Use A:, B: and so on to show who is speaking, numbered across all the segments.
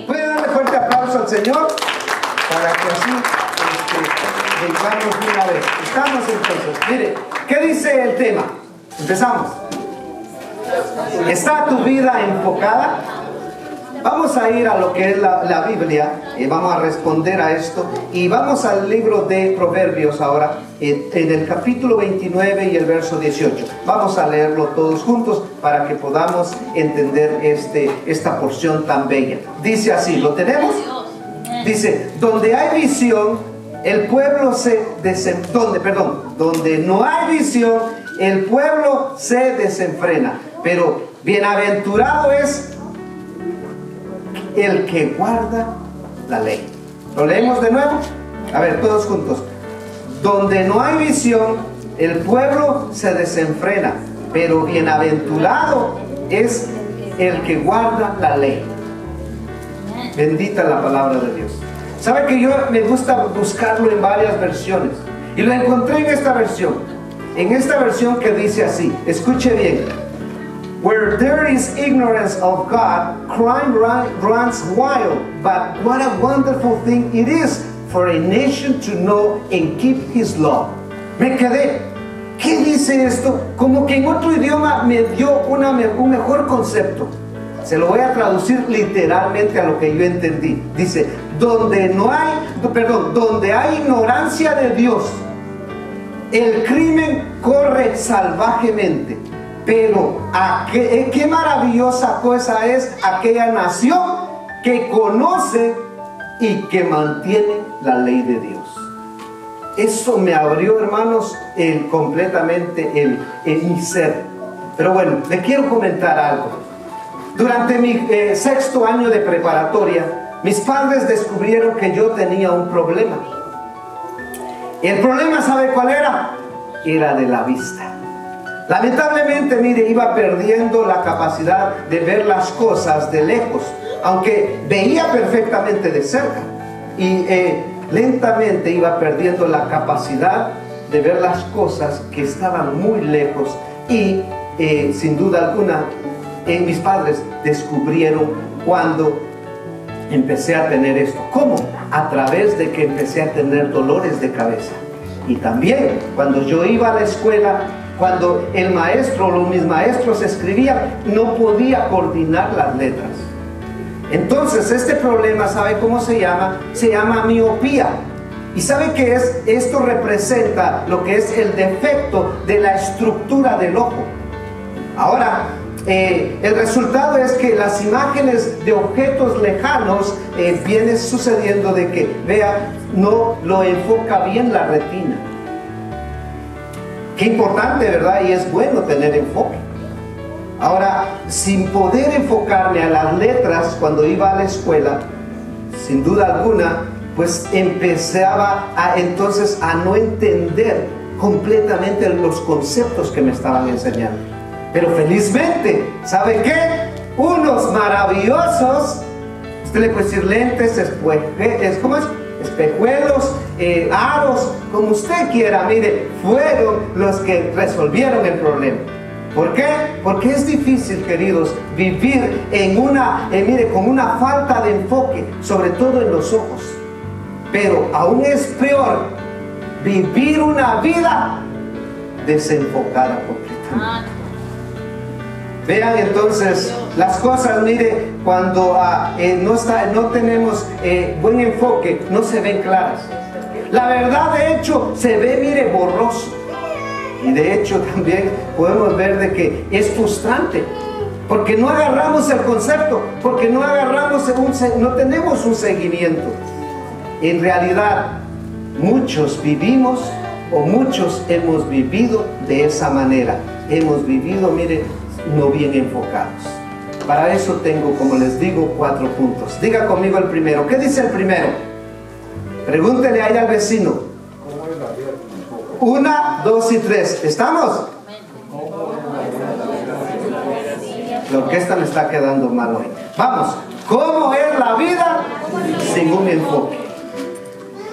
A: ¿Puede darle fuerte aplauso al Señor? Para que así vengamos de una vez. Estamos entonces. Mire, ¿qué dice el tema? Empezamos. ¿Está tu vida enfocada? Vamos a ir a lo que es la Biblia y vamos a responder a esto. Y vamos al libro de Proverbios ahora, en el capítulo 29 y el verso 18. Vamos a leerlo todos juntos para que podamos entender esta porción tan bella. Dice así, ¿lo tenemos? Dice, donde hay visión, el pueblo donde no hay visión, el pueblo se desenfrena. Pero bienaventurado es el que guarda la ley. ¿Lo leemos de nuevo? A ver, todos juntos. Donde no hay visión, el pueblo se desenfrena, pero bienaventurado es el que guarda la ley. Bendita la palabra de Dios. ¿Sabe que yo me gusta buscarlo en varias versiones? Y lo encontré en esta versión. En esta versión que dice así, escuche bien. Where there is ignorance of God, crime runs wild. But what a wonderful thing it is for a nation to know and keep His law. Me quedé. ¿Qué dice esto? Como que en otro idioma me dio un mejor concepto. Se lo voy a traducir literalmente a lo que yo entendí. Dice, donde hay ignorancia de Dios, el crimen corre salvajemente. Pero qué maravillosa cosa es aquella nación que conoce y que mantiene la ley de Dios. Eso me abrió, hermanos, completamente mi ser. Pero bueno, le quiero comentar algo. Durante mi sexto año de preparatoria, mis padres descubrieron que yo tenía un problema. El problema, ¿sabe cuál era? Era de la vista. Lamentablemente, mire, iba perdiendo la capacidad de ver las cosas de lejos, aunque veía perfectamente de cerca. Y lentamente iba perdiendo la capacidad de ver las cosas que estaban muy lejos. Y sin duda alguna, mis padres descubrieron cuando empecé a tener esto. ¿Cómo? A través de que empecé a tener dolores de cabeza. Y también cuando yo iba a la escuela, cuando el maestro o mis maestros escribían, no podía coordinar las letras. Entonces este problema, ¿sabe cómo se llama? Se llama miopía. ¿Y sabe qué es? Esto representa lo que es el defecto de la estructura del ojo. Ahora, el resultado es que las imágenes de objetos lejanos viene sucediendo de que, vea, no lo enfoca bien la retina. Qué importante, ¿verdad? Y es bueno tener enfoque. Ahora, sin poder enfocarme a las letras cuando iba a la escuela, sin duda alguna, pues empezaba entonces a no entender completamente los conceptos que me estaban enseñando. Pero felizmente, ¿sabe qué? Unos maravillosos, usted le puede decir lentes, ¿cómo es? Espejuelos, aros, como usted quiera, mire, fueron los que resolvieron el problema. ¿Por qué? Porque es difícil, queridos, vivir con una falta de enfoque, sobre todo en los ojos. Pero aún es peor vivir una vida desenfocada completamente. Vean entonces las cosas, mire, cuando no tenemos buen enfoque, no se ven claras. La verdad, de hecho, se ve, mire, borroso. Y de hecho también podemos ver de que es frustrante, porque no agarramos el concepto, porque no tenemos un seguimiento. En realidad, muchos vivimos o muchos hemos vivido de esa manera. Hemos vivido, mire, no bien enfocados. Para eso tengo, como les digo, 4 puntos. Diga conmigo el primero. ¿Qué dice el primero? Pregúntele ahí al vecino. 1, 2 y 3. ¿Estamos? La orquesta me está quedando mal hoy. Vamos. ¿Cómo es la vida sin un enfoque?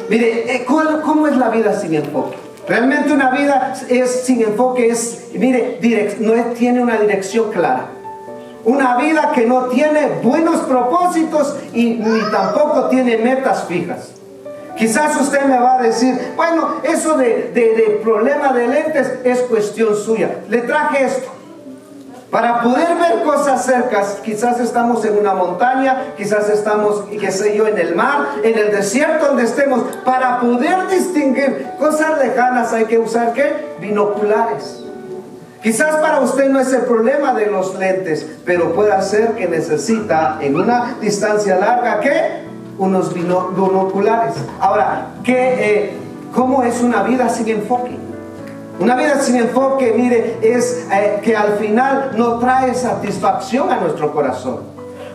A: Mire, ¿cómo es la vida sin enfoque? Realmente una vida sin enfoque no tiene una dirección clara. Una vida que no tiene buenos propósitos y ni tampoco tiene metas fijas. Quizás usted me va a decir, bueno, eso de problema de lentes es cuestión suya. Le traje esto. Para poder ver cosas cercas, quizás estamos en una montaña, quizás estamos, qué sé yo, en el mar, en el desierto donde estemos. Para poder distinguir cosas lejanas hay que usar, ¿qué? Binoculares. Quizás para usted no es el problema de los lentes, pero puede ser que necesita en una distancia larga, ¿qué? Unos binoculares. Ahora, ¿cómo es una vida sin enfoque? Una vida sin enfoque, mire, es que al final no trae satisfacción a nuestro corazón.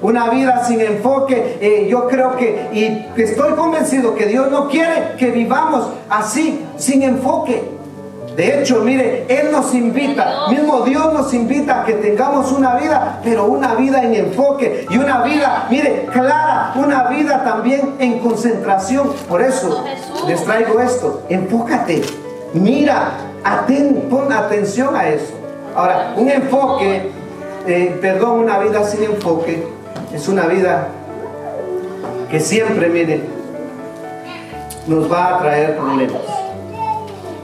A: Una vida sin enfoque, yo creo y estoy convencido que Dios no quiere que vivamos así, sin enfoque. De hecho, mire, Él nos invita, mismo Dios nos invita a que tengamos una vida, pero una vida en enfoque y una vida, mire, clara, una vida también en concentración. Por eso les traigo esto, enfócate, mira, pon atención a eso. Ahora, un enfoque, una vida sin enfoque es una vida que siempre, mire, nos va a traer problemas.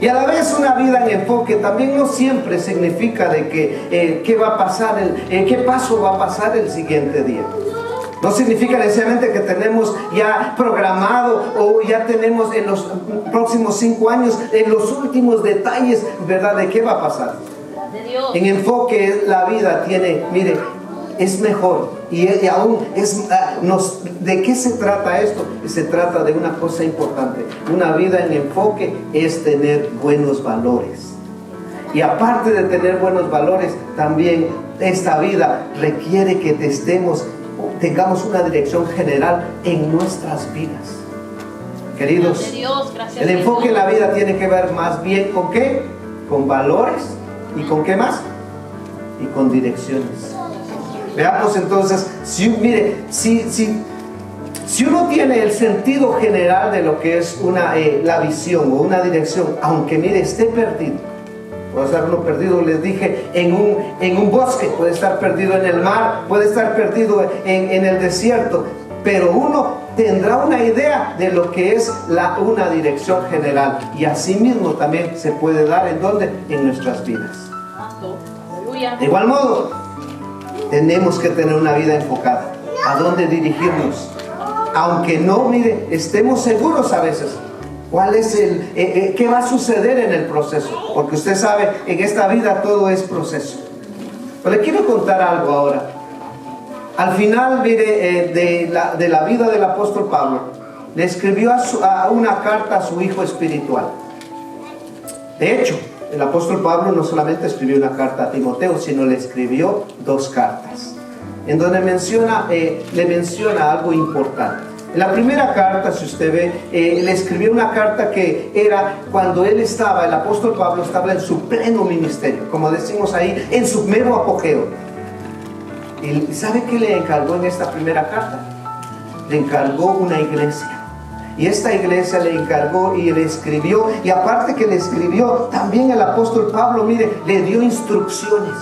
A: Y a la vez una vida en enfoque también no siempre significa de que qué va a pasar, qué paso va a pasar el siguiente día. No significa necesariamente que tenemos ya programado o ya tenemos en los próximos 5 años, en los últimos detalles, ¿verdad? De qué va a pasar. En enfoque la vida tiene, mire, es mejor. Y aún ¿de qué se trata esto? Se trata de una cosa importante. Una vida en enfoque es tener buenos valores. Y aparte de tener buenos valores, también esta vida requiere que tengamos una dirección general en nuestras vidas. Queridos, el enfoque en la vida tiene que ver más bien con ¿qué? Con valores. ¿Y con qué más? Y con direcciones. Veamos entonces, si uno tiene el sentido general de lo que es la visión o una dirección, aunque mire, esté perdido, puede estar uno perdido, les dije, en un bosque, puede estar perdido en el mar, puede estar perdido en el desierto, pero uno tendrá una idea de lo que es una dirección general, y así mismo también se puede dar ¿en dónde? En nuestras vidas. De igual modo, tenemos que tener una vida enfocada. ¿A dónde dirigirnos? Aunque no, mire, estemos seguros a veces. ¿Cuál es qué va a suceder en el proceso? Porque usted sabe, en esta vida todo es proceso. Pero le quiero contar algo ahora. Al final, mire, de la vida del apóstol Pablo, le escribió una carta a su hijo espiritual. De hecho, el apóstol Pablo no solamente escribió una carta a Timoteo, sino le escribió 2 cartas, en donde le menciona algo importante. En la primera carta, si usted ve, le escribió una carta que era cuando el apóstol Pablo estaba en su pleno ministerio, como decimos ahí, en su mero apogeo. ¿Y sabe qué le encargó en esta primera carta? Le encargó una iglesia. Y esta iglesia le encargó y le escribió, y aparte que le escribió, también el apóstol Pablo, mire, le dio instrucciones.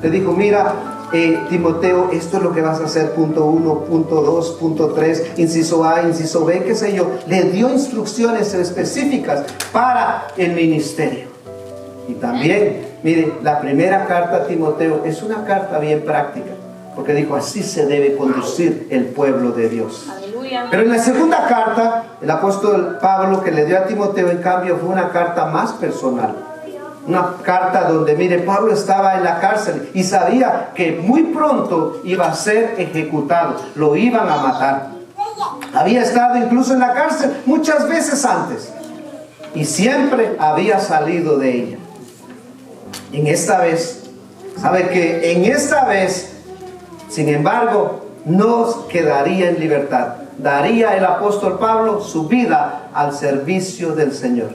A: Le dijo, mira, Timoteo, esto es lo que vas a hacer, punto 1, punto 2, punto 3, inciso A, inciso B, qué sé yo. Le dio instrucciones específicas para el ministerio. Y también, mire, la primera carta a Timoteo es una carta bien práctica, porque dijo, así se debe conducir el pueblo de Dios. Pero en la segunda carta, el apóstol Pablo que le dio a Timoteo, en cambio, fue una carta más personal. Una carta donde, mire, Pablo estaba en la cárcel y sabía que muy pronto iba a ser ejecutado, lo iban a matar. Había estado incluso en la cárcel muchas veces antes y siempre había salido de ella. En esta vez, sabe que en esta vez, sin embargo, no quedaría en libertad. Daría el apóstol Pablo su vida al servicio del Señor.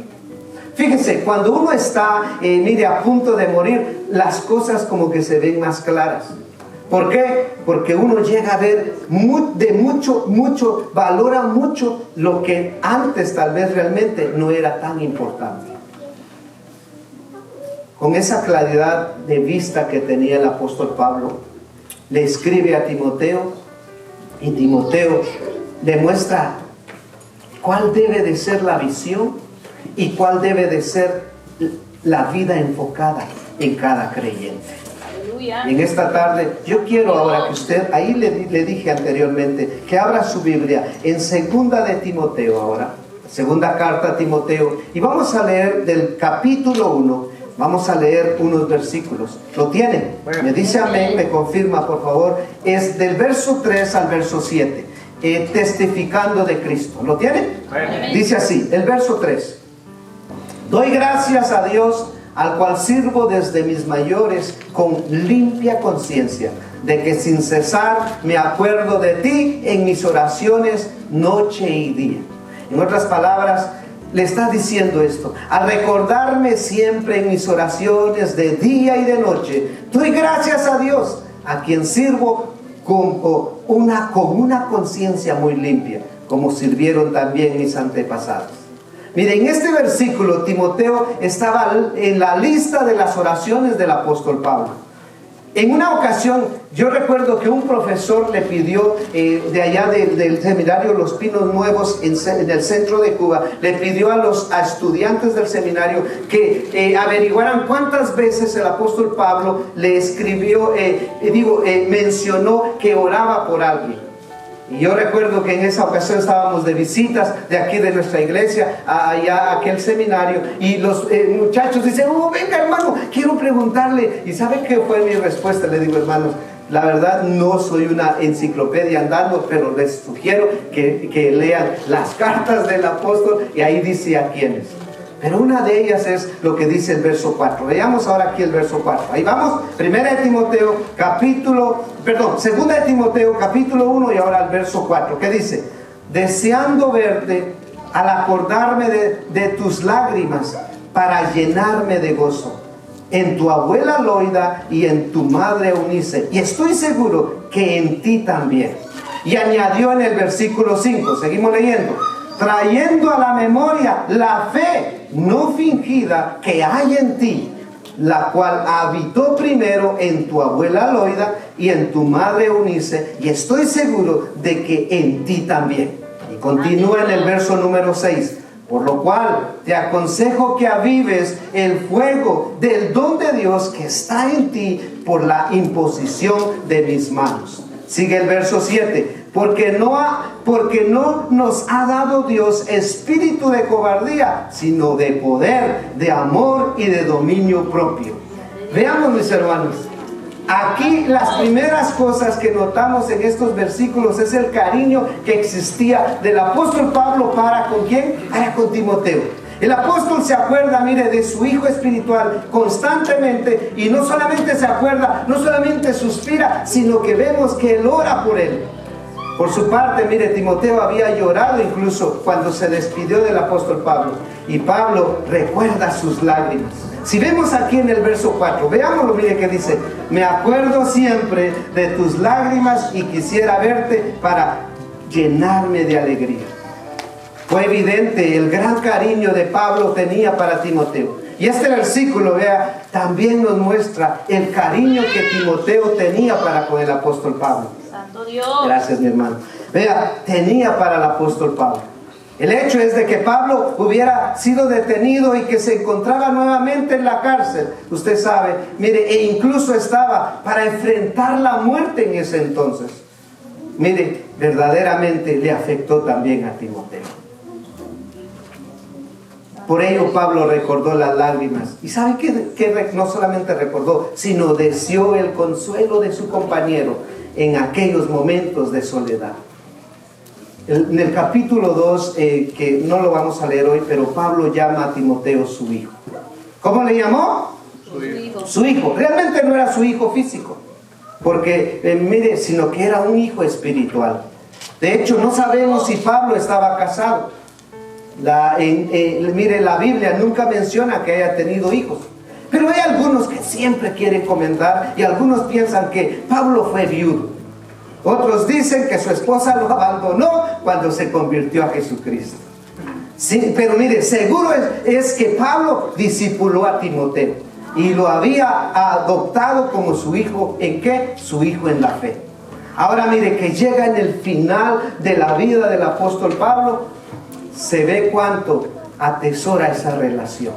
A: Fíjense, cuando uno está, mire, a punto de morir, las cosas como que se ven más claras. ¿Por qué? Porque uno llega a ver valora mucho lo que antes tal vez realmente no era tan importante. Con esa claridad de vista que tenía el apóstol Pablo, le escribe a Timoteo, y Timoteo demuestra cuál debe de ser la visión y cuál debe de ser la vida enfocada en cada creyente. Y en esta tarde yo quiero ahora que usted, ahí le dije anteriormente, que abra su Biblia en segunda de Timoteo ahora, segunda carta a Timoteo, y vamos a leer del capítulo 1, vamos a leer unos versículos. ¿Lo tienen? Me dice amén, me confirma por favor. Es del verso 3 al verso 7, testificando de Cristo. ¿Lo tienen? Dice así, el verso 3: doy gracias a Dios, al cual sirvo desde mis mayores con limpia conciencia, de que sin cesar me acuerdo de ti en mis oraciones noche y día. En otras palabras, le está diciendo esto: al recordarme siempre en mis oraciones de día y de noche, doy gracias a Dios, a quien sirvo con una conciencia muy limpia, como sirvieron también mis antepasados. Miren, en este versículo Timoteo estaba en la lista de las oraciones del apóstol Pablo. En una ocasión, yo recuerdo que un profesor le pidió de allá del seminario Los Pinos Nuevos en el centro de Cuba, le pidió a estudiantes del seminario que averiguaran cuántas veces el apóstol Pablo le escribió, mencionó que oraba por alguien. Y yo recuerdo que en esa ocasión estábamos de visitas de aquí de nuestra iglesia allá a aquel seminario, y los muchachos dicen: venga hermano, quiero preguntarle. ¿Y sabe qué fue mi respuesta? Le digo: hermanos, la verdad no soy una enciclopedia andando, pero les sugiero que lean las cartas del apóstol, y ahí dice a quiénes. Pero una de ellas es lo que dice el verso 4. Veamos ahora aquí el verso 4. Ahí vamos, segunda de Timoteo capítulo 1 y ahora el verso 4. ¿Qué dice? Deseando verte al acordarme de tus lágrimas para llenarme de gozo, en tu abuela Loida y en tu madre Eunice, y estoy seguro que en ti también. Y añadió en el versículo 5, seguimos leyendo: trayendo a la memoria la fe no fingida que hay en ti, la cual habitó primero en tu abuela Loida y en tu madre Eunice, y estoy seguro de que en ti también. Y continúa en el verso número 6: por lo cual te aconsejo que avives el fuego del don de Dios que está en ti por la imposición de mis manos. Sigue el verso 7: porque no nos ha dado Dios espíritu de cobardía, sino de poder, de amor y de dominio propio. Veamos, mis hermanos, aquí las primeras cosas que notamos en estos versículos es el cariño que existía del apóstol Pablo para ¿con quién? Para con Timoteo. El apóstol se acuerda, mire, de su hijo espiritual constantemente, y no solamente se acuerda, no solamente suspira, sino que vemos que él ora por él. Por su parte, mire, Timoteo había llorado incluso cuando se despidió del apóstol Pablo, y Pablo recuerda sus lágrimas. Si vemos aquí en el verso 4, veámoslo, mire que dice: me acuerdo siempre de tus lágrimas y quisiera verte para llenarme de alegría. Fue evidente el gran cariño de Pablo tenía para Timoteo. Y este versículo, vea, también nos muestra el cariño que Timoteo tenía para con el apóstol Pablo.
B: Santo Dios.
A: Gracias, mi hermano. Vea, tenía para el apóstol Pablo. El hecho es de que Pablo hubiera sido detenido y que se encontraba nuevamente en la cárcel, usted sabe, mire, e incluso estaba para enfrentar la muerte en ese entonces. Mire, verdaderamente le afectó también a Timoteo. Por ello Pablo recordó las lágrimas. ¿Y sabe qué? No solamente recordó, sino deseó el consuelo de su compañero en aquellos momentos de soledad. En el capítulo 2, que no lo vamos a leer hoy, pero Pablo llama a Timoteo su hijo. ¿Cómo le llamó?
B: Su hijo.
A: Su hijo. Realmente no era su hijo físico, porque mire, sino que era un hijo espiritual. De hecho, no sabemos si Pablo estaba casado. Mire, la Biblia nunca menciona que haya tenido hijos, pero hay algunos que siempre quieren comentar, y algunos piensan que Pablo fue viudo. Otros dicen que su esposa lo abandonó cuando se convirtió a Jesucristo. Sí, pero mire, seguro es que Pablo discipuló a Timoteo. y lo había adoptado como su hijo. ¿En qué? Su hijo en la fe. Ahora mire que llega en el final de la vida del apóstol Pablo, se ve cuánto atesora esa relación.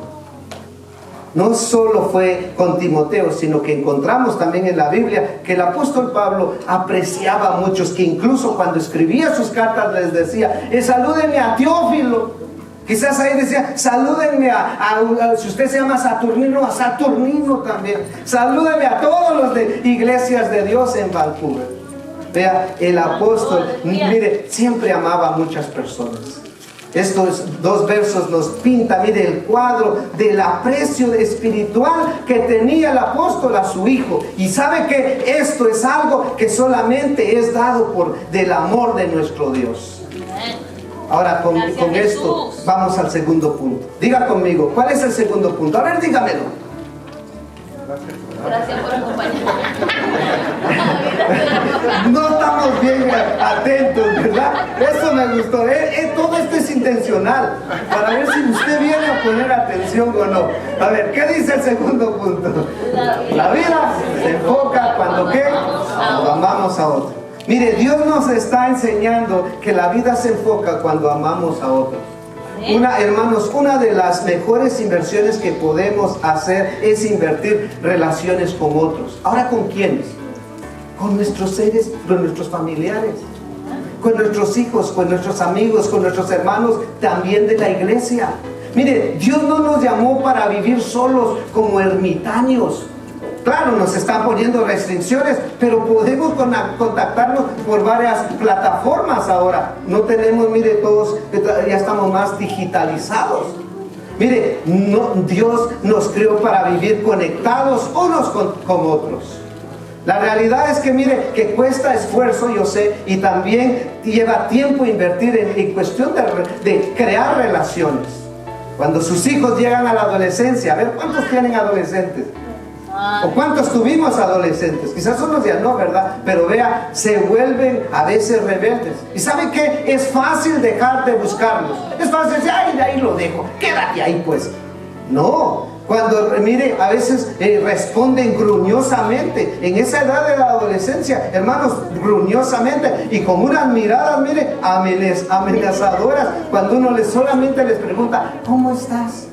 A: No solo fue con Timoteo, sino que encontramos también en la Biblia que el apóstol Pablo apreciaba a muchos, que incluso cuando escribía sus cartas les decía, salúdenme a Teófilo. Quizás ahí decía, salúdenme si usted se llama Saturnino, a Saturnino también. Salúdenme a todos los de iglesias de Dios en Vancouver. Vea, el apóstol, mire, siempre amaba a muchas personas. Estos dos versos nos pinta, mire, el cuadro del aprecio espiritual que tenía el apóstol a su hijo. Y sabe que esto es algo que solamente es dado del amor de nuestro Dios. Ahora con esto vamos al segundo punto. Diga conmigo, ¿cuál es el segundo punto? A ver, dígamelo.
B: Gracias por acompañarme.
A: No estamos bien atentos, ¿verdad? Eso me gustó. Todo esto es intencional, para ver si usted viene a poner atención o no. A ver, ¿qué dice el segundo punto? La vida se enfoca cuando ¿qué? Cuando amamos a otro. Mire, Dios nos está enseñando que la vida se enfoca cuando amamos a otros. Hermanos, una de las mejores inversiones que podemos hacer es invertir relaciones con otros. ¿Ahora con quiénes? Con nuestros seres, con nuestros familiares, con nuestros hijos, con nuestros amigos, con nuestros hermanos, también de la iglesia. Mire, Dios no nos llamó para vivir solos como ermitaños. Claro, nos están poniendo restricciones, pero podemos contactarnos por varias plataformas ahora. No tenemos, mire, todos ya estamos más digitalizados. Mire, Dios nos creó para vivir conectados unos con otros. La realidad es que, mire, que cuesta esfuerzo, yo sé, y también lleva tiempo invertir en cuestión de crear relaciones. Cuando sus hijos llegan a la adolescencia, a ver, ¿cuántos tienen adolescentes? ¿O cuántos tuvimos adolescentes? Quizás unos ya no, ¿verdad? Pero vea, se vuelven a veces rebeldes. ¿Y sabe qué? Es fácil dejar de buscarlos. Es fácil decir, ay, de ahí lo dejo, quédate ahí pues. No, cuando, mire, a veces responden gruñosamente. En esa edad de la adolescencia, hermanos, gruñosamente y con unas miradas, mire, amenazadoras. Cuando uno solamente les pregunta, ¿cómo estás?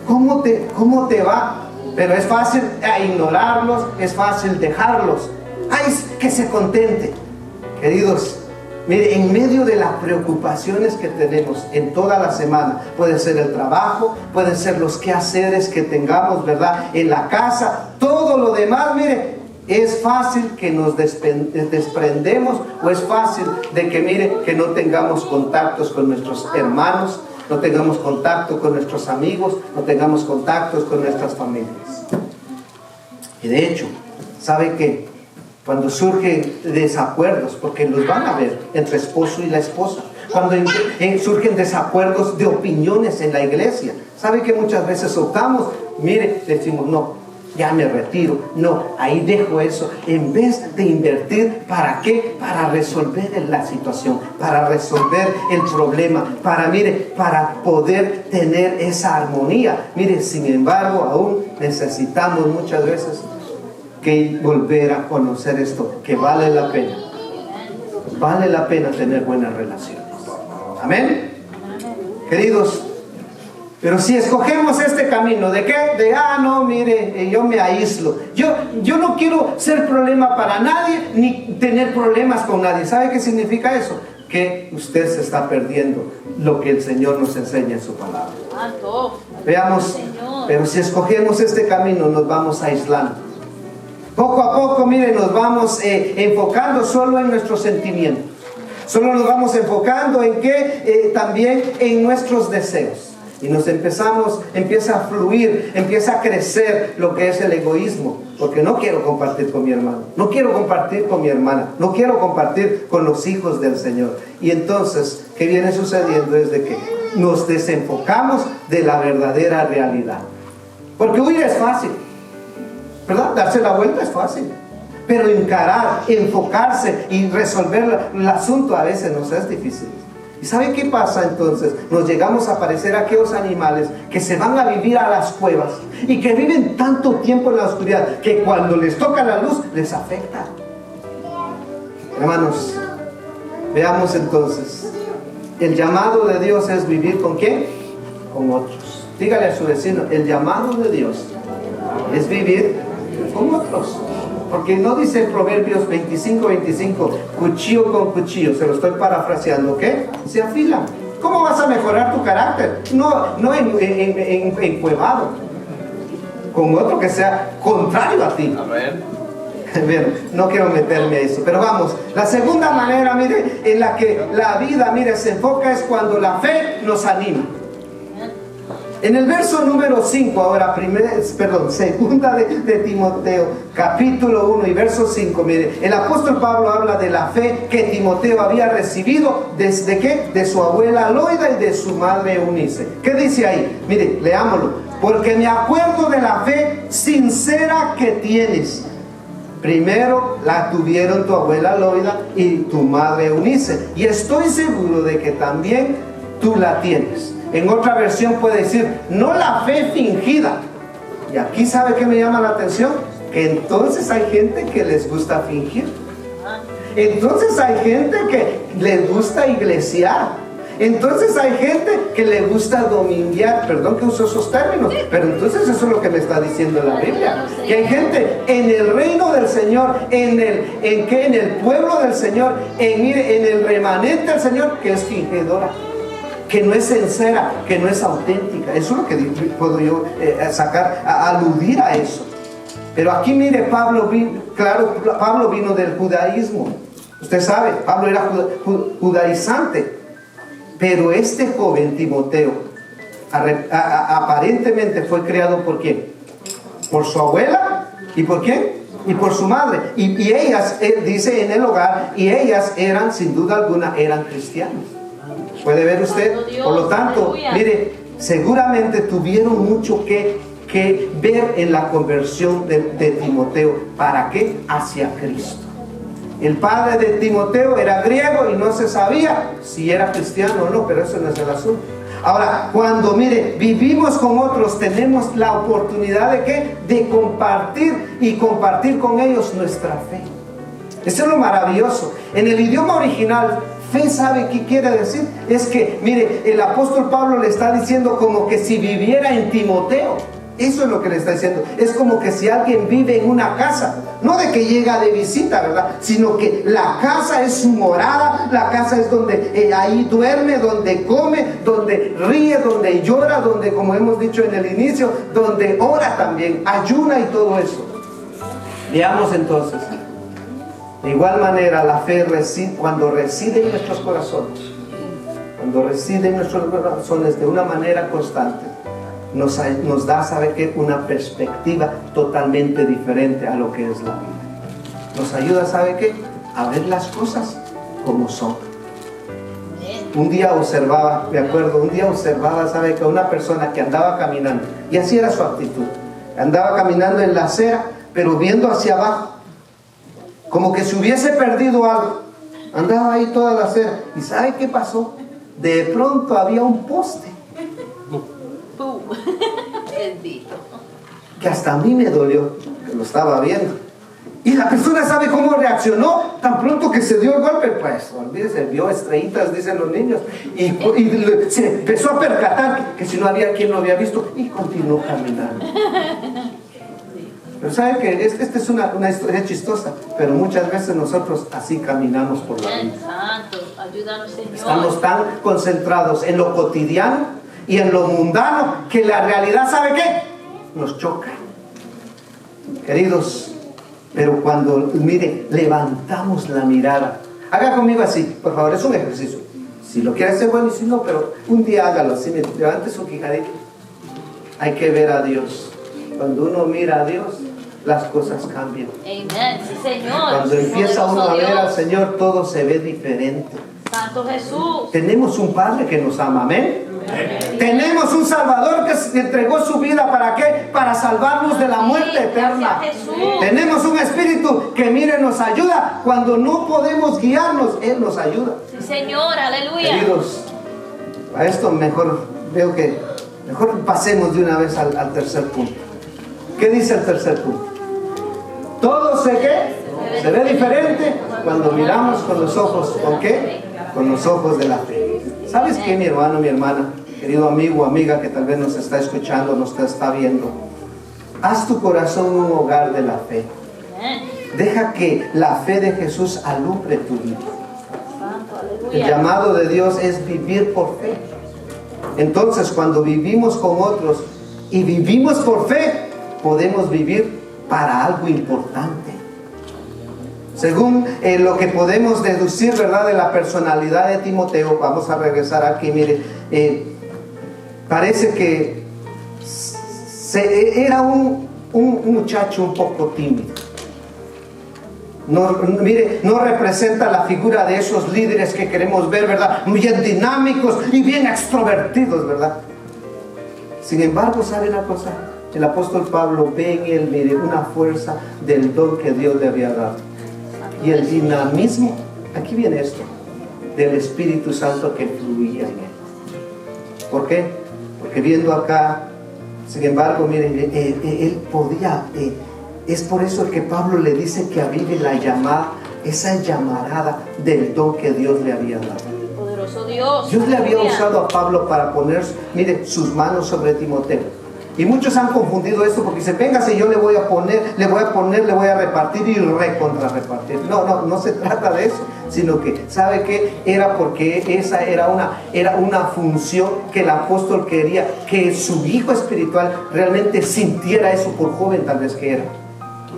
A: ¿Cómo te va? Pero es fácil ignorarlos, es fácil dejarlos. ¡Ay, que se contente! Queridos, mire, en medio de las preocupaciones que tenemos en toda la semana, puede ser el trabajo, pueden ser los quehaceres que tengamos, ¿verdad? En la casa, todo lo demás, mire, es fácil que nos desprendemos, o es fácil de que, mire, que no tengamos contactos con nuestros hermanos, no tengamos contacto con nuestros amigos, no tengamos contactos con nuestras familias. Y de hecho, ¿sabe qué? Cuando surgen desacuerdos, porque los van a ver entre esposo y la esposa, cuando surgen desacuerdos de opiniones en la iglesia, ¿sabe que muchas veces optamos? Mire, decimos, no, ya me retiro, no, ahí dejo eso, en vez de invertir, ¿para qué? Para resolver la situación, para resolver el problema, para poder tener esa armonía. Mire, sin embargo, aún necesitamos muchas veces que volver a conocer esto, que vale la pena tener buenas relaciones. Amén. Queridos, pero si escogemos este camino, ¿de qué? No, mire, yo me aíslo. Yo no quiero ser problema para nadie, ni tener problemas con nadie. ¿Sabe qué significa eso? Que usted se está perdiendo lo que el Señor nos enseña en su palabra. Veamos, pero si escogemos este camino, nos vamos aislando. Poco a poco, mire, nos vamos enfocando solo en nuestros sentimientos. Solo nos vamos enfocando en qué, también en nuestros deseos. Y empieza a fluir, empieza a crecer lo que es el egoísmo. Porque no quiero compartir con mi hermano, no quiero compartir con mi hermana, no quiero compartir con los hijos del Señor. Y entonces, ¿qué viene sucediendo? Es de que nos desenfocamos de la verdadera realidad. Porque huir es fácil, ¿verdad? Darse la vuelta es fácil. Pero encarar, enfocarse y resolver el asunto a veces nos es difícil. ¿Y sabe qué pasa entonces? Nos llegamos a parecer a aquellos animales que se van a vivir a las cuevas y que viven tanto tiempo en la oscuridad que cuando les toca la luz les afecta. Hermanos, veamos entonces, el llamado de Dios es vivir ¿con quién? Con otros. Dígale a su vecino, el llamado de Dios es vivir con otros. Porque no dice Proverbios 25, cuchillo con cuchillo, se lo estoy parafraseando, ¿qué? Se afilan. ¿Cómo vas a mejorar tu carácter? No encuevado, con otro que sea contrario a ti. Amén. Bien, no quiero meterme a eso, pero vamos. La segunda manera, mire, en la que la vida, mire, se enfoca es cuando la fe nos anima. En el verso número 5, ahora, segunda de Timoteo, capítulo 1 y verso 5, mire, el apóstol Pablo habla de la fe que Timoteo había recibido desde ¿qué? De su abuela Loida y de su madre Eunice. ¿Qué dice ahí? Mire, leámoslo. Porque me acuerdo de la fe sincera que tienes. Primero la tuvieron tu abuela Loida y tu madre Eunice, y estoy seguro de que también tú la tienes. En otra versión puede decir, no la fe fingida. Y aquí, ¿sabe qué me llama la atención? Que entonces hay gente que les gusta fingir. Entonces hay gente que les gusta iglesiar. Entonces hay gente que le gusta dominguear. Perdón que uso esos términos, pero entonces eso es lo que me está diciendo la Biblia. Que hay gente en el reino del Señor, en el pueblo del Señor, en el remanente del Señor, que es fingidora, que no es sincera, que no es auténtica. Eso es lo que puedo yo aludir a eso. Pero aquí mire, Pablo vino del judaísmo. Usted sabe, Pablo era judaizante. Pero este joven Timoteo aparentemente fue criado ¿por quién? Por su abuela. ¿Y por quién? Y por su madre. Y ellas, dice en el hogar, y ellas eran, sin duda alguna, eran cristianos. ¿Puede ver usted? Por lo tanto, mire, seguramente tuvieron mucho que ver en la conversión de Timoteo. ¿Para qué? Hacia Cristo. El padre de Timoteo era griego y no se sabía si era cristiano o no, pero eso no es el asunto. Ahora, cuando, mire, vivimos con otros, tenemos la oportunidad de ¿qué? De compartir y compartir con ellos nuestra fe. Eso es lo maravilloso. En el idioma original, fe, ¿sabe qué quiere decir? Es que, mire, el apóstol Pablo le está diciendo como que si viviera en Timoteo. Eso es lo que le está diciendo. Es como que si alguien vive en una casa, no de que llega de visita, ¿verdad? Sino que la casa es su morada, la casa es donde ahí duerme, donde come, donde ríe, donde llora, donde, como hemos dicho en el inicio, donde ora también, ayuna y todo eso. Veamos entonces. De igual manera, la fe cuando reside en nuestros corazones, de una manera constante, nos da, ¿sabe qué? Una perspectiva totalmente diferente a lo que es la vida. Nos ayuda, ¿sabe qué? A ver las cosas como son. Un día observaba, ¿sabe qué? Una persona que andaba caminando, y así era su actitud. Andaba caminando en la acera, pero viendo hacia abajo, como que se hubiese perdido algo. Andaba ahí toda la acera, y ¿sabe qué pasó? De pronto había un poste. Que hasta a mí me dolió, que lo estaba viendo. Y la persona, ¿sabe cómo reaccionó? Tan pronto que se dio el golpe, pues, olvídese, vio estrellitas, dicen los niños, y se empezó a percatar que si no había quien lo había visto, y continuó caminando. Pero ¿sabe que esta es una historia chistosa? Pero muchas veces nosotros así caminamos por la vida. Estamos tan concentrados en lo cotidiano y en lo mundano, que la realidad, ¿sabe qué? Nos choca. Queridos, pero cuando, mire, levantamos la mirada, haga conmigo así, por favor, es un ejercicio. Si lo quiere hacer, bueno, y si no, pero un día hágalo así, levante su quijadita. Hay que ver a Dios. Cuando uno mira a Dios, las cosas cambian.
B: Amén. Sí, Señor.
A: Cuando empieza uno a ver al Señor, todo se ve diferente.
B: Santo Jesús.
A: Tenemos un Padre que nos ama, amén. Tenemos un Salvador que se entregó su vida, ¿para qué? Para salvarnos de la muerte eterna. Tenemos un Espíritu que, mire, nos ayuda. Cuando no podemos guiarnos, Él nos ayuda.
B: Sí, Señor, aleluya.
A: Queridos, a esto mejor pasemos de una vez al tercer punto. ¿Qué dice el tercer punto? Todo se ve diferente cuando miramos con los ojos, ¿con qué? Con los ojos de la fe. ¿Sabes qué, mi hermano, mi hermana, querido amigo o amiga que tal vez nos está escuchando, nos está viendo? Haz tu corazón un hogar de la fe. Deja que la fe de Jesús alumbre tu vida. El llamado de Dios es vivir por fe. Entonces, cuando vivimos con otros y vivimos por fe, podemos vivir para algo importante. Según lo que podemos deducir, ¿verdad?, de la personalidad de Timoteo, vamos a regresar aquí, mire, parece que era un muchacho un poco tímido. Mire, no representa la figura de esos líderes que queremos ver, ¿verdad?, bien dinámicos y bien extrovertidos, ¿verdad? Sin embargo, ¿sabe una cosa? El apóstol Pablo ve en él, mire, una fuerza del don que Dios le había dado. Y el dinamismo, aquí viene esto, del Espíritu Santo que fluía en él. ¿Por qué? Porque viendo acá, sin embargo, mire, él podía, es por eso que Pablo le dice que avive la llamada, esa llamarada del don que Dios le había dado.
B: Poderoso Dios.
A: Dios le había usado a Pablo para poner, mire, sus manos sobre Timoteo. Y muchos han confundido esto porque dicen, véngase, yo le voy a repartir y recontrarrepartir. No se trata de eso, sino que, ¿sabe qué? Era porque esa era una función que el apóstol quería, que su hijo espiritual realmente sintiera eso, por joven tal vez que era.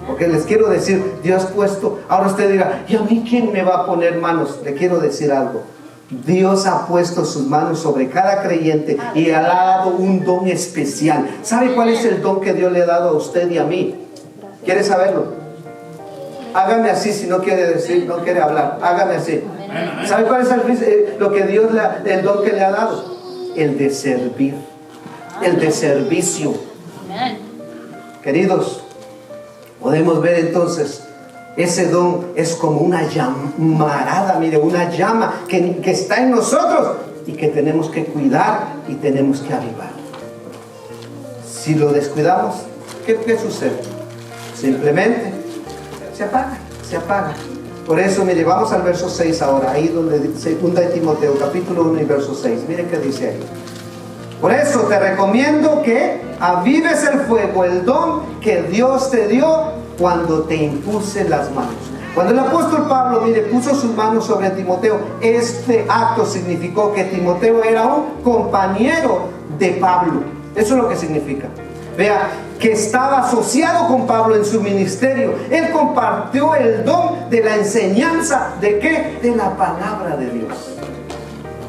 A: Porque les quiero decir, Dios ha puesto, ahora usted dirá, ¿y a mí quién me va a poner manos? Le quiero decir algo. Dios ha puesto sus manos sobre cada creyente y le ha dado un don especial. ¿Sabe cuál es el don que Dios le ha dado a usted y a mí? ¿Quiere saberlo? Hágame así si no quiere decir, no quiere hablar. Hágame así. ¿Sabe cuál es el don que le ha dado? El de servir. El de servicio. Queridos, podemos ver entonces, ese don es como una llamarada, mire, una llama que está en nosotros y que tenemos que cuidar y tenemos que avivar. Si lo descuidamos, ¿qué sucede? Simplemente se apaga. Por eso, mire, vamos al verso 6 ahora, ahí donde dice 2 de Timoteo, capítulo 1 y verso 6. Mire qué dice ahí. Por eso te recomiendo que avives el fuego, el don que Dios te dio cuando te impuse las manos. Cuando el apóstol Pablo, mire, puso sus manos sobre Timoteo, este acto significó que Timoteo era un compañero de Pablo. Eso es lo que significa. Vea, que estaba asociado con Pablo en su ministerio. Él compartió el don de la enseñanza, ¿de qué? De la palabra de Dios.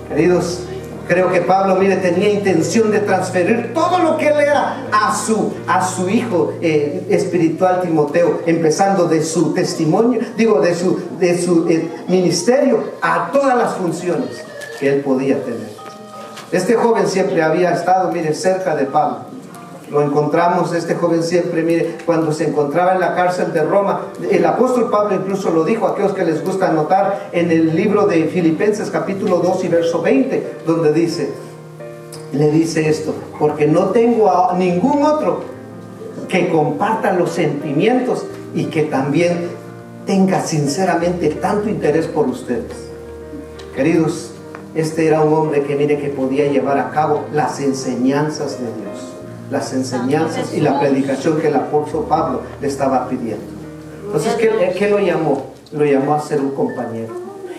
A: Queridos, creo que Pablo, mire, tenía intención de transferir todo lo que él era a su hijo espiritual Timoteo, empezando de su testimonio, de su ministerio a todas las funciones que él podía tener. Este joven siempre había estado, mire, cerca de Pablo. Lo encontramos, este joven siempre, mire, cuando se encontraba en la cárcel de Roma, el apóstol Pablo incluso lo dijo a aquellos que les gusta anotar en el libro de Filipenses capítulo 2 y verso 20, donde le dice esto: porque no tengo a ningún otro que comparta los sentimientos y que también tenga sinceramente tanto interés por ustedes. Queridos, este era un hombre que, mire, que podía llevar a cabo las enseñanzas de Dios. Las enseñanzas y la predicación que el apóstol Pablo le estaba pidiendo. Entonces, ¿qué lo llamó? Lo llamó a ser un compañero.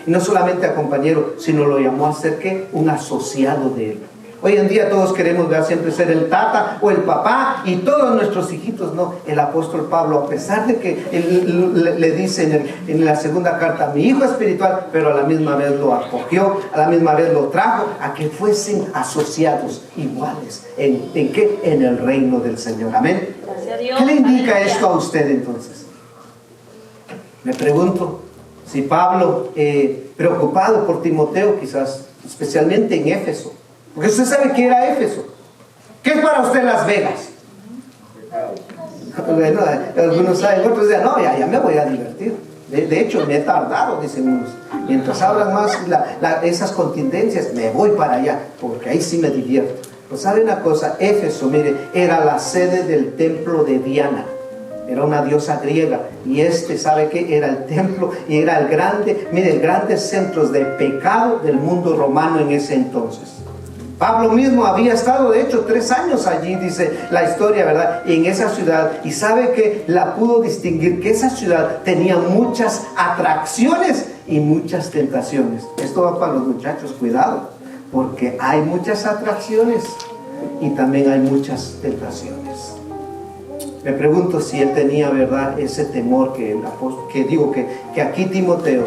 A: Y no solamente a compañero, sino lo llamó a ser, ¿qué? Un asociado de él. Hoy en día todos queremos ver siempre ser el tata o el papá y todos nuestros hijitos, no. El apóstol Pablo, a pesar de que él le dice en la segunda carta, mi hijo espiritual, pero a la misma vez lo acogió, a la misma vez lo trajo a que fuesen asociados iguales. ¿En qué? En el reino del Señor. Amén.
B: Gracias a Dios.
A: ¿Qué le indica
B: Aleluya.
A: esto a usted entonces? Me pregunto si Pablo, preocupado por Timoteo quizás, especialmente en Éfeso, porque usted sabe que era Éfeso. ¿Qué es para usted Las Vegas? Bueno, algunos saben, otros dicen, no, ya me voy a divertir. De hecho, me he tardado, dicen unos. Mientras hablan más esas contingencias, me voy para allá, porque ahí sí me divierto. Pero sabe una cosa, Éfeso, mire, era la sede del templo de Diana. Era una diosa griega. Y ¿sabe qué? Era el templo y era el grandes centros de pecado del mundo romano en ese entonces. Pablo mismo había estado, de hecho, 3 años allí, dice la historia, ¿verdad? En esa ciudad. Y sabe que la pudo distinguir, que esa ciudad tenía muchas atracciones y muchas tentaciones. Esto va para los muchachos, cuidado, porque hay muchas atracciones y también hay muchas tentaciones. Me pregunto si él tenía, ¿verdad?, ese temor que aquí Timoteo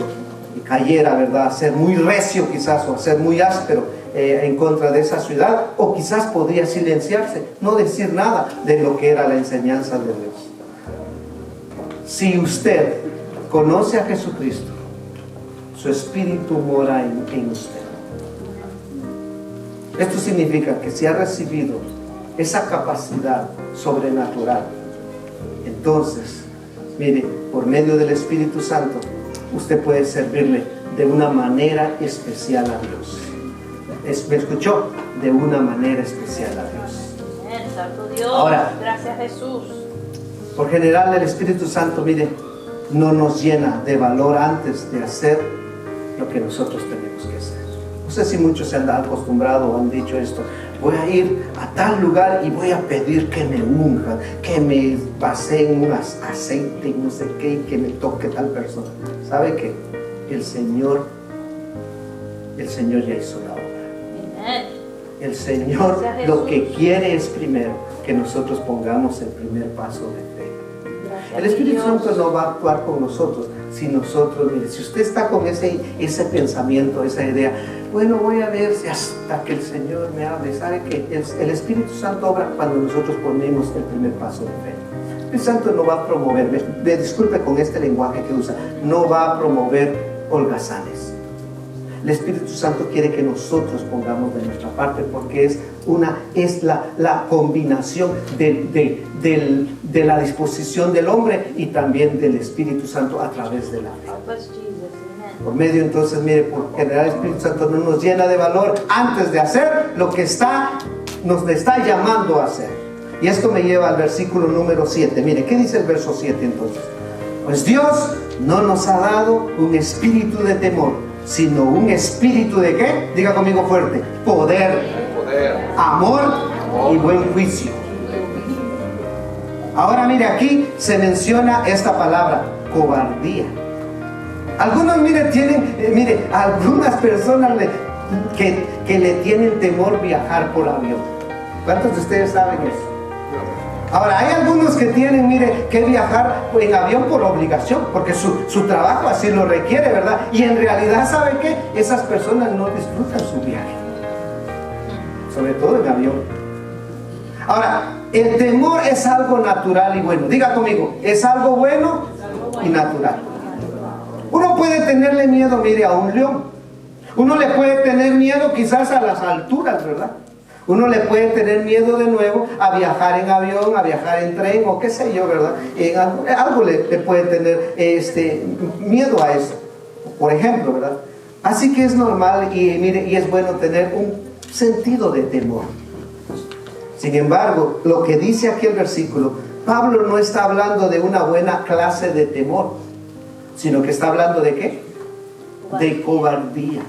A: cayera, ¿verdad?, a ser muy recio quizás o a ser muy áspero en contra de esa ciudad, o quizás podría silenciarse, no decir nada de lo que era la enseñanza de Dios. Si usted conoce a Jesucristo, su espíritu mora en usted. Esto significa que si ha recibido esa capacidad sobrenatural, entonces, mire, por medio del Espíritu Santo, usted puede servirle de una manera especial a Dios. ¿Me escuchó? De una manera especial a Dios.
B: Amén, Santo Dios.
A: Ahora,
B: gracias Jesús.
A: Por general, el Espíritu Santo, mire, no nos llena de valor antes de hacer lo que nosotros tenemos que hacer. No sé si muchos se han acostumbrado o han dicho esto: voy a ir a tal lugar y voy a pedir que me unjan, que me paseen un aceite y no sé qué, y que me toque tal persona. ¿Sabe qué? El Señor ya hizo la obra.
B: Amén.
A: El Señor lo que quiere es primero que nosotros pongamos el primer paso de fe.
B: Gracias
A: El Espíritu
B: Dios.
A: Santo no va a actuar con nosotros si nosotros, mire, si usted está con ese pensamiento, esa idea, bueno, voy a ver si hasta que el Señor me hable. ¿Sabe que el Espíritu Santo obra cuando nosotros ponemos el primer paso de fe? El Espíritu Santo no va a promover, me disculpe con este lenguaje que usa, no va a promover holgazanes. El Espíritu Santo quiere que nosotros pongamos de nuestra parte, porque es la combinación de la disposición del hombre y también del Espíritu Santo a través de la fe.
B: Help us, Jesus. Amén.
A: Por medio, entonces, mire, por general el Espíritu Santo no nos llena de valor antes de hacer lo que nos está llamando a hacer. Y esto me lleva al versículo número 7. Mire, ¿qué dice el verso 7 entonces? Pues Dios no nos ha dado un espíritu de temor, sino un espíritu de ¿qué? Diga conmigo fuerte: poder, amor y buen juicio. Ahora mire, aquí se menciona esta palabra, cobardía. Algunos, mire, algunas personas que le tienen temor viajar por avión. ¿Cuántos de ustedes saben eso? Ahora, hay algunos que tienen, mire, que viajar en avión por obligación, porque su trabajo así lo requiere, ¿verdad? Y en realidad, ¿sabe qué? Esas personas no disfrutan su viaje, sobre todo en avión. Ahora, el temor es algo natural y bueno. Diga conmigo, es algo bueno y natural. Uno puede tenerle miedo, mire, a un león. Uno le puede tener miedo quizás a las alturas, ¿verdad? Uno le puede tener miedo de nuevo a viajar en avión, a viajar en tren o qué sé yo, ¿verdad? Algo le puede tener miedo a eso, por ejemplo, ¿verdad? Así que es normal y mire, y es bueno tener un sentido de temor. Sin embargo, lo que dice aquí el versículo, Pablo no está hablando de una buena clase de temor, sino que está hablando ¿de qué? De cobardía.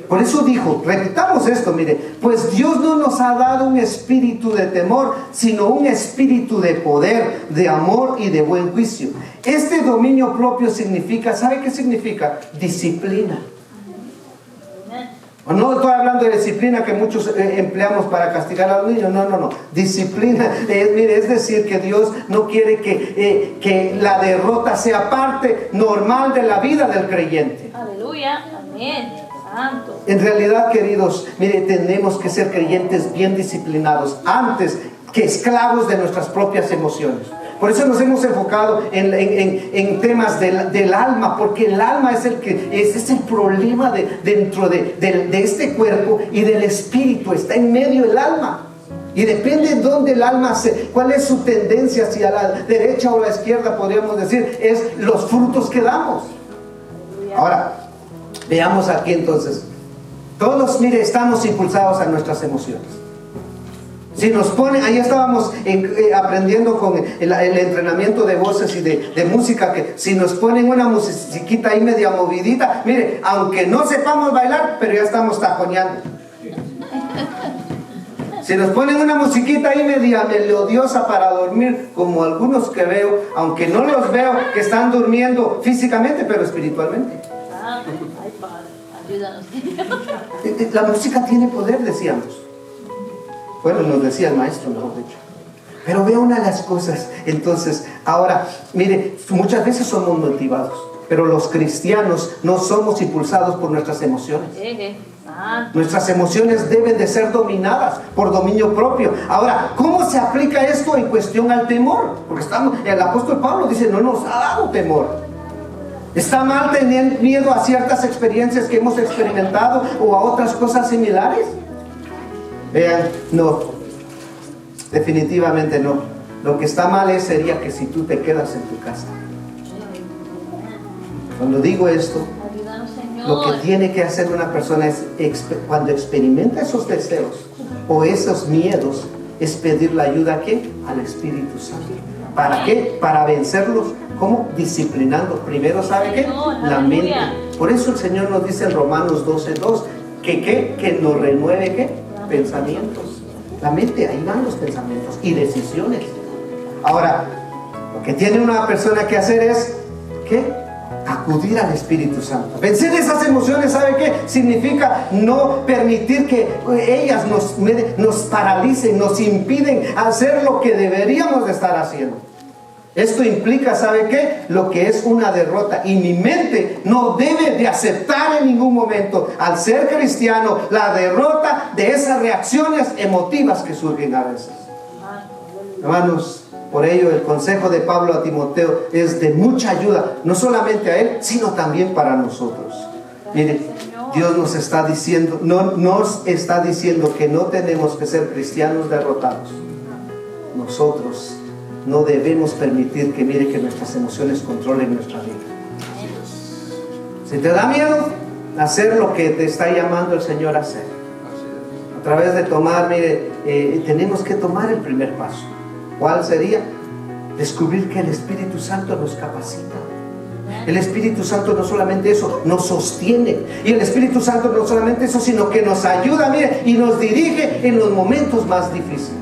A: Por eso dijo, repitamos esto, mire, pues Dios no nos ha dado un espíritu de temor, sino un espíritu de poder, de amor y de buen juicio. Este dominio propio significa, ¿sabe qué significa? Disciplina. No estoy hablando de disciplina que muchos empleamos para castigar a los niños, no. Disciplina, mire, es decir, que Dios no quiere que la derrota sea parte normal de la vida del creyente.
B: Aleluya, amén. Santo.
A: En realidad, queridos, mire, tenemos que ser creyentes bien disciplinados. Antes que esclavos de nuestras propias emociones. Por eso nos hemos enfocado en temas del alma, porque el alma es el problema dentro de este cuerpo, y del espíritu está en medio del alma. Y depende de dónde el alma cuál es su tendencia, hacia la derecha o la izquierda, podríamos decir, es los frutos que damos. Ahora, veamos aquí entonces. Todos, mire, estamos impulsados a nuestras emociones. Si nos ponen, ahí estábamos aprendiendo con el entrenamiento de voces y de música, que si nos ponen una musiquita ahí media movidita, mire, aunque no sepamos bailar, pero ya estamos taconeando. Si nos ponen una musiquita ahí media melodiosa para dormir, como algunos que veo, aunque no los veo que están durmiendo físicamente, pero espiritualmente.
B: Ay, Padre, ayúdanos.
A: La música tiene poder, decíamos. Bueno, nos decía el maestro, mejor dicho. Pero vea una de las cosas. Entonces, ahora, mire, muchas veces somos motivados, pero los cristianos no somos impulsados por nuestras emociones. Nuestras emociones deben de ser dominadas por dominio propio. Ahora, ¿cómo se aplica esto en cuestión al temor? Porque el apóstol Pablo dice, no nos ha dado temor. ¿Está mal tener miedo a ciertas experiencias que hemos experimentado o a otras cosas similares? Vean, no, definitivamente no. Lo que está mal sería que si tú te quedas en tu casa. Cuando digo esto, lo que tiene que hacer una persona es, cuando experimenta esos deseos o esos miedos, es pedir la ayuda ¿a quién? Al Espíritu Santo. ¿Para qué? Para vencerlos. ¿Cómo? Disciplinando. Primero, ¿sabe qué? La mente. Por eso el Señor nos dice en Romanos 12:2 que nos renueve ¿qué? Pensamientos. La mente, ahí van los pensamientos y decisiones. Ahora, lo que tiene una persona que hacer es ¿qué? Acudir al Espíritu Santo. Vencer esas emociones, ¿sabe qué? Significa no permitir que ellas nos paralicen, nos impiden hacer lo que deberíamos de estar haciendo. Esto implica, ¿sabe qué? Lo que es una derrota. Y mi mente no debe de aceptar en ningún momento, al ser cristiano, la derrota de esas reacciones emotivas que surgen a veces. Hermanos, por ello el consejo de Pablo a Timoteo es de mucha ayuda, no solamente a él, sino también para nosotros. Mire, Dios nos está diciendo que no tenemos que ser cristianos derrotados. Nosotros no debemos permitir que nuestras emociones controlen nuestra vida. Si te da miedo hacer lo que te está llamando el Señor a hacer, a través de tomar, tenemos que tomar el primer paso. ¿Cuál sería? Descubrir que el Espíritu Santo nos capacita. El Espíritu Santo no solamente eso, nos sostiene. Y el Espíritu Santo no solamente eso, sino que nos ayuda, y nos dirige en los momentos más difíciles.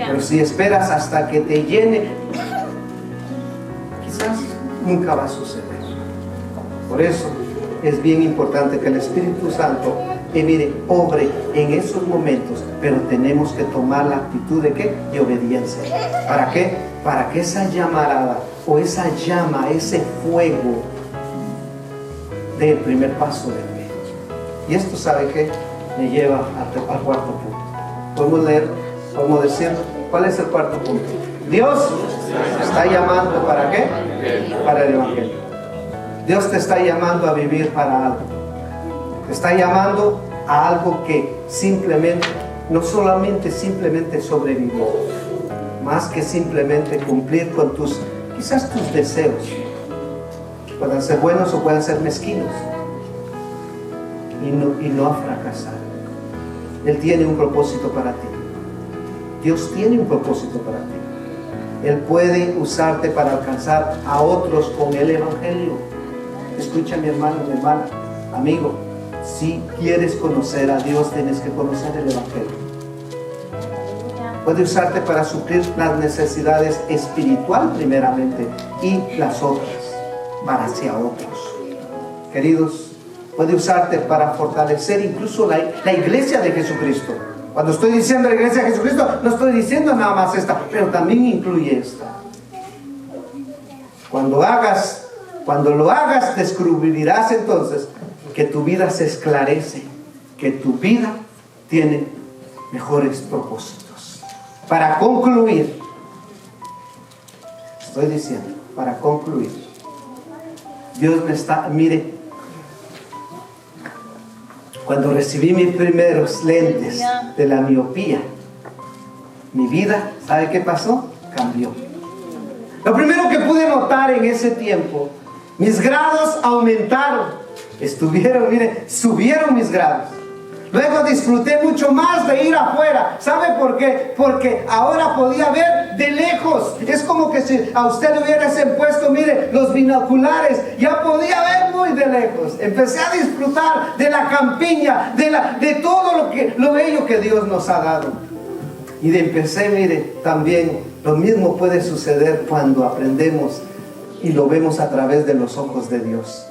A: Pero si esperas hasta que te llene, quizás nunca va a suceder. Por eso es bien importante que el Espíritu Santo obre en esos momentos, pero tenemos que tomar la actitud de ¿qué? De obediencia. ¿Para qué? Para que esa llamarada o esa llama, ese fuego, dé el primer paso de fe. Y esto, ¿sabe qué? Me lleva al cuarto punto. Podemos leer, podemos decir, ¿cuál es el cuarto punto? Dios está llamando, ¿para qué? Para el Evangelio. Dios te está llamando a vivir para algo. Te está llamando a algo que simplemente, no solamente sobrevivir, más que simplemente cumplir con quizás tus deseos. Pueden ser buenos o pueden ser mezquinos. Y no a fracasar. Él tiene un propósito para ti. Dios tiene un propósito para ti. Él puede usarte para alcanzar a otros con el Evangelio. Escucha, mi hermano, mi hermana, amigo, si quieres conocer a Dios, tienes que conocer el Evangelio. Puede usarte para suplir las necesidades espirituales primeramente y las otras para hacia otros. Queridos, puede usarte para fortalecer incluso la iglesia de Jesucristo. Cuando estoy diciendo la iglesia de Jesucristo, no estoy diciendo nada más esta, pero también incluye esta. Cuando lo hagas, descubrirás entonces que tu vida se esclarece, que tu vida tiene mejores propósitos. Para concluir, estoy diciendo, para concluir, Dios me está, mire, cuando recibí mis primeros lentes de la miopía, mi vida, ¿sabe qué pasó? Cambió. Lo primero que pude notar en ese tiempo, mis grados aumentaron. Subieron mis grados. Luego disfruté mucho más de ir afuera. ¿Sabe por qué? Porque ahora podía ver de lejos. Es como que si a usted le hubiesen puesto, mire, los binoculares. Ya podía ver muy de lejos. Empecé a disfrutar de la campiña, de todo lo bello que Dios nos ha dado. Y empecé, mire, también lo mismo puede suceder cuando aprendemos y lo vemos a través de los ojos de Dios.